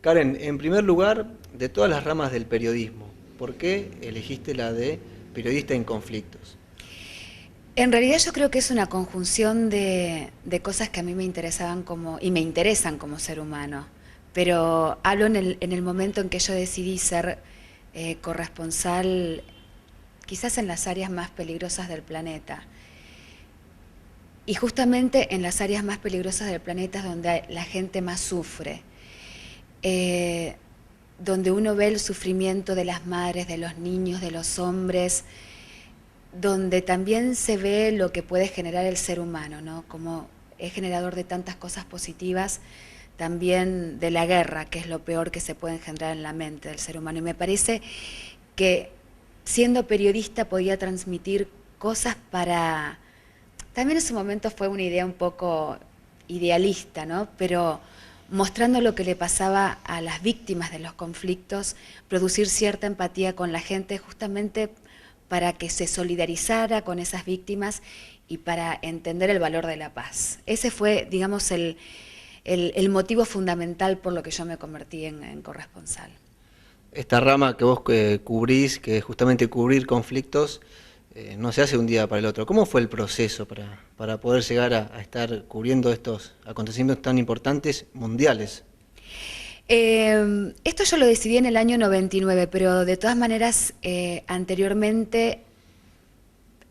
Karen, en primer lugar, de todas las ramas del periodismo, ¿por qué elegiste la de periodista en conflictos? En realidad yo creo que es una conjunción de cosas que a mí me interesaban y me interesan como ser humano. Pero hablo en el momento en que yo decidí ser corresponsal, quizás en las áreas más peligrosas del planeta. Y justamente en las áreas más peligrosas del planeta es donde la gente más sufre. eh, Donde uno ve el sufrimiento de las madres, de los niños, de los hombres, donde también se ve lo que puede generar el ser humano, ¿no? Como es generador de tantas cosas positivas, también de la guerra, que es lo peor que se puede engendrar en la mente del ser humano. Y me parece que siendo periodista podía transmitir cosas para... También en su momento fue una idea un poco idealista, ¿no? Pero mostrando lo que le pasaba a las víctimas de los conflictos, producir cierta empatía con la gente justamente para que se solidarizara con esas víctimas y para entender el valor de la paz. Ese fue, digamos, el motivo fundamental por lo que yo me convertí en corresponsal. Esta rama que vos cubrís, que es justamente cubrir conflictos, no se hace de un día para el otro. ¿Cómo fue el proceso para poder llegar a estar cubriendo estos acontecimientos tan importantes mundiales? Esto yo lo decidí en el año 99, pero de todas maneras anteriormente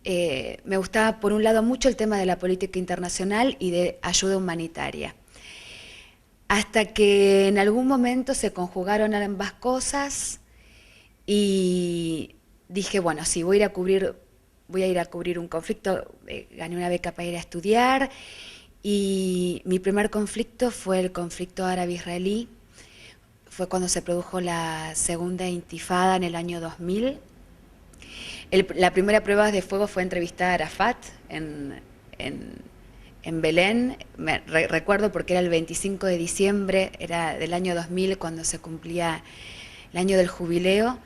me gustaba por un lado mucho el tema de la política internacional y de ayuda humanitaria. Hasta que en algún momento se conjugaron ambas cosas y dije, bueno, sí, voy a ir a cubrir un conflicto, gané una beca para ir a estudiar y mi primer conflicto fue el conflicto árabe-israelí. Fue cuando se produjo la segunda intifada en el año 2000. La primera prueba de fuego fue entrevistar a Arafat en, en Belén. Recuerdo porque era el 25 de diciembre, era del año 2000 cuando se cumplía el año del jubileo.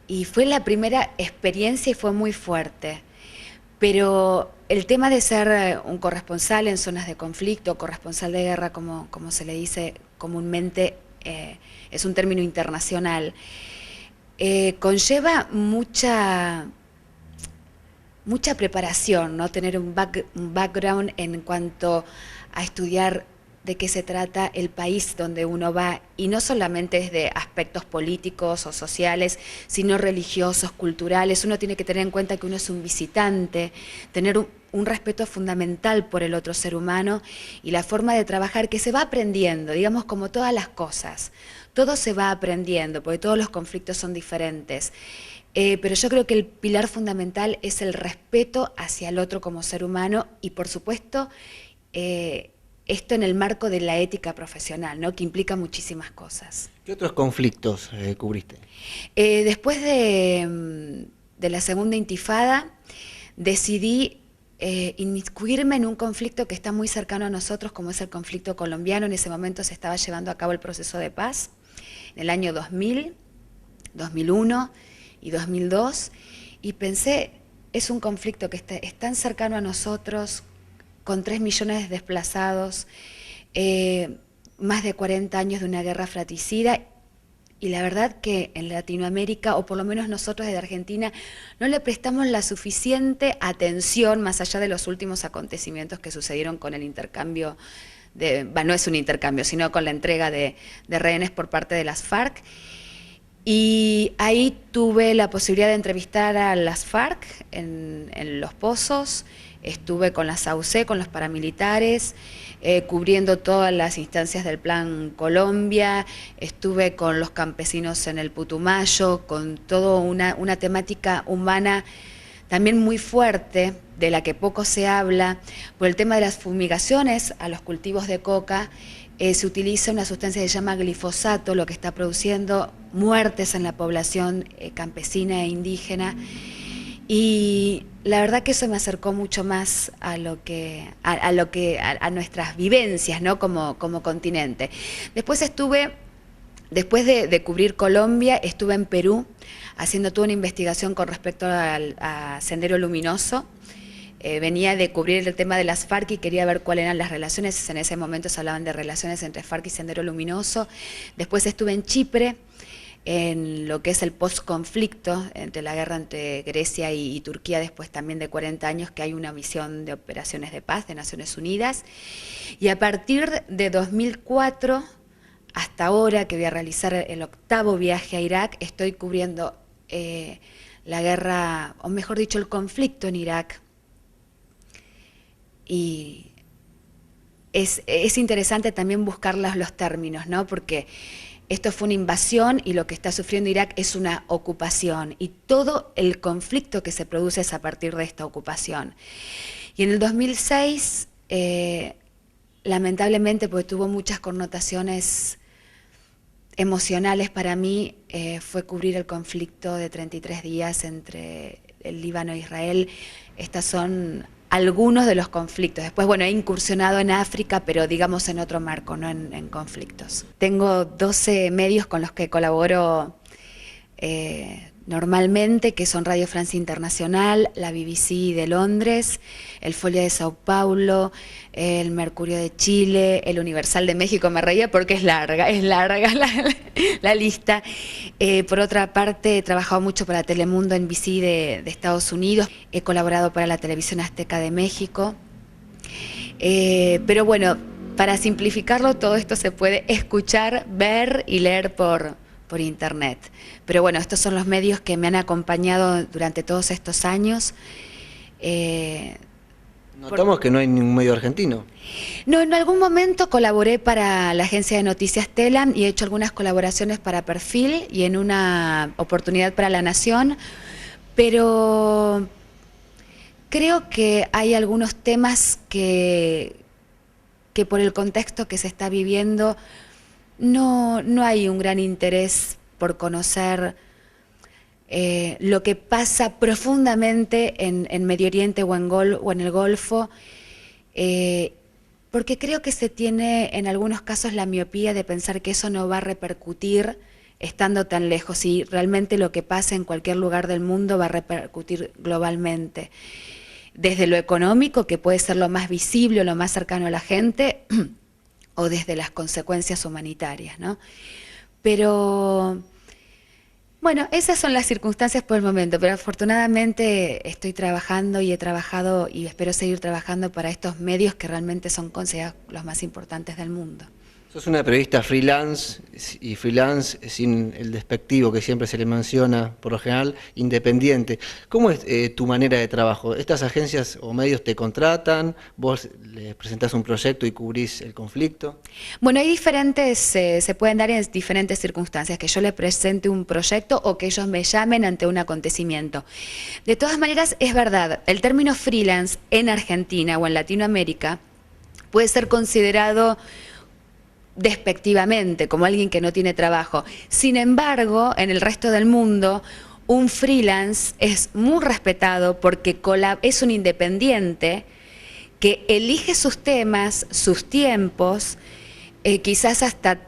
Y fue la primera experiencia y fue muy fuerte. Pero el tema de ser un corresponsal en zonas de conflicto, corresponsal de guerra, como se le dice comúnmente, es un término internacional, conlleva mucha preparación, ¿no? Tener un background en cuanto a estudiar de qué se trata el país donde uno va, y no solamente desde aspectos políticos o sociales, sino religiosos, culturales. Uno tiene que tener en cuenta que uno es un visitante, tener un respeto fundamental por el otro ser humano y la forma de trabajar que se va aprendiendo, digamos como todas las cosas. Todo se va aprendiendo, porque todos los conflictos son diferentes. Pero yo creo que el pilar fundamental es el respeto hacia el otro como ser humano y, por supuesto, esto en el marco de la ética profesional, ¿no? Que implica muchísimas cosas. ¿Qué otros conflictos cubriste? Después de la segunda intifada, decidí inmiscuirme en un conflicto que está muy cercano a nosotros, como es el conflicto colombiano. En ese momento se estaba llevando a cabo el proceso de paz, en el año 2000, 2001 y 2002, y pensé, es un conflicto que es tan cercano a nosotros, con 3 millones de desplazados, más de 40 años de una guerra fratricida, y la verdad que en Latinoamérica, o por lo menos nosotros desde Argentina, no le prestamos la suficiente atención, más allá de los últimos acontecimientos que sucedieron con el intercambio, no es un intercambio, sino con la entrega de rehenes por parte de las FARC. Y ahí tuve la posibilidad de entrevistar a las FARC en Los Pozos, estuve con la SAUCE, con los paramilitares, cubriendo todas las instancias del Plan Colombia, estuve con los campesinos en el Putumayo, con toda una temática humana también muy fuerte, de la que poco se habla, por el tema de las fumigaciones a los cultivos de coca. Se utiliza una sustancia que se llama glifosato, lo que está produciendo muertes en la población campesina e indígena. Y la verdad que eso me acercó mucho más a nuestras vivencias, ¿no? como continente. Después de cubrir Colombia, estuve en Perú haciendo toda una investigación con respecto a Sendero Luminoso, venía de cubrir el tema de las FARC y quería ver cuáles eran las relaciones. En ese momento se hablaban de relaciones entre FARC y Sendero Luminoso. Después estuve en Chipre, en lo que es el post-conflicto entre la guerra entre Grecia y Turquía, después también de 40 años, que hay una misión de operaciones de paz de Naciones Unidas. Y a partir de 2004 hasta ahora, que voy a realizar el 8º viaje a Irak, estoy cubriendo la guerra, o mejor dicho, el conflicto en Irak. Y es interesante también buscar los términos, ¿no? Porque esto fue una invasión y lo que está sufriendo Irak es una ocupación, y todo el conflicto que se produce es a partir de esta ocupación. Y en el 2006, lamentablemente, porque tuvo muchas connotaciones emocionales para mí, fue cubrir el conflicto de 33 días entre el Líbano e Israel. Estas son algunos de los conflictos. Después, bueno, he incursionado en África, pero digamos en otro marco, no en conflictos. Tengo 12 medios con los que colaboro normalmente, que son Radio Francia Internacional, la BBC de Londres, el Folio de Sao Paulo, el Mercurio de Chile, el Universal de México. Me reía porque es larga la lista. Por otra parte, he trabajado mucho para Telemundo, NBC de Estados Unidos, he colaborado para la Televisión Azteca de México. Pero bueno, para simplificarlo, todo esto se puede escuchar, ver y leer por internet. Pero bueno, estos son los medios que me han acompañado durante todos estos años. Notamos que no hay ningún medio argentino. No, en algún momento colaboré para la agencia de noticias Telam y he hecho algunas colaboraciones para Perfil y en una oportunidad para La Nación, pero creo que hay algunos temas que por el contexto que se está viviendo no hay un gran interés por conocer lo que pasa profundamente en Medio Oriente o en el Golfo, porque creo que se tiene en algunos casos la miopía de pensar que eso no va a repercutir estando tan lejos, y realmente lo que pasa en cualquier lugar del mundo va a repercutir globalmente, desde lo económico, que puede ser lo más visible o lo más cercano a la gente, o desde las consecuencias humanitarias, ¿no? Pero bueno, esas son las circunstancias por el momento, pero afortunadamente estoy trabajando y he trabajado y espero seguir trabajando para estos medios que realmente son considerados los más importantes del mundo. Sos una periodista freelance, y freelance sin el despectivo que siempre se le menciona, por lo general, independiente. ¿Cómo es tu manera de trabajo? ¿Estas agencias o medios te contratan? ¿Vos les presentás un proyecto y cubrís el conflicto? Bueno, hay diferentes, se pueden dar en diferentes circunstancias, que yo les presente un proyecto o que ellos me llamen ante un acontecimiento. De todas maneras, es verdad, el término freelance en Argentina o en Latinoamérica puede ser considerado despectivamente, como alguien que no tiene trabajo. Sin embargo, en el resto del mundo, un freelance es muy respetado porque es un independiente que elige sus temas, sus tiempos, quizás hasta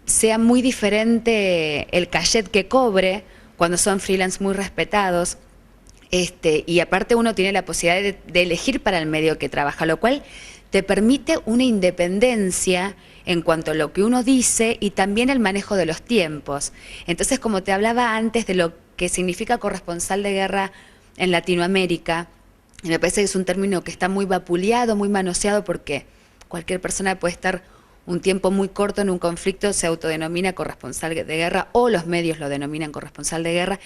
sea muy diferente el cachet que cobre cuando son freelance muy respetados. Y aparte uno tiene la posibilidad de elegir para el medio que trabaja, lo cual te permite una independencia en cuanto a lo que uno dice y también el manejo de los tiempos. Entonces, como te hablaba antes de lo que significa corresponsal de guerra en Latinoamérica, me parece que es un término que está muy vapuleado, muy manoseado, porque cualquier persona puede estar un tiempo muy corto en un conflicto, se autodenomina corresponsal de guerra, o los medios lo denominan corresponsal de guerra.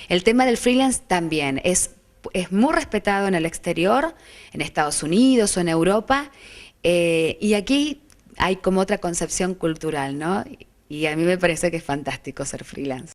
El tema del freelance también es muy respetado en el exterior, en Estados Unidos o en Europa, y aquí hay como otra concepción cultural, ¿no? Y a mí me parece que es fantástico ser freelance.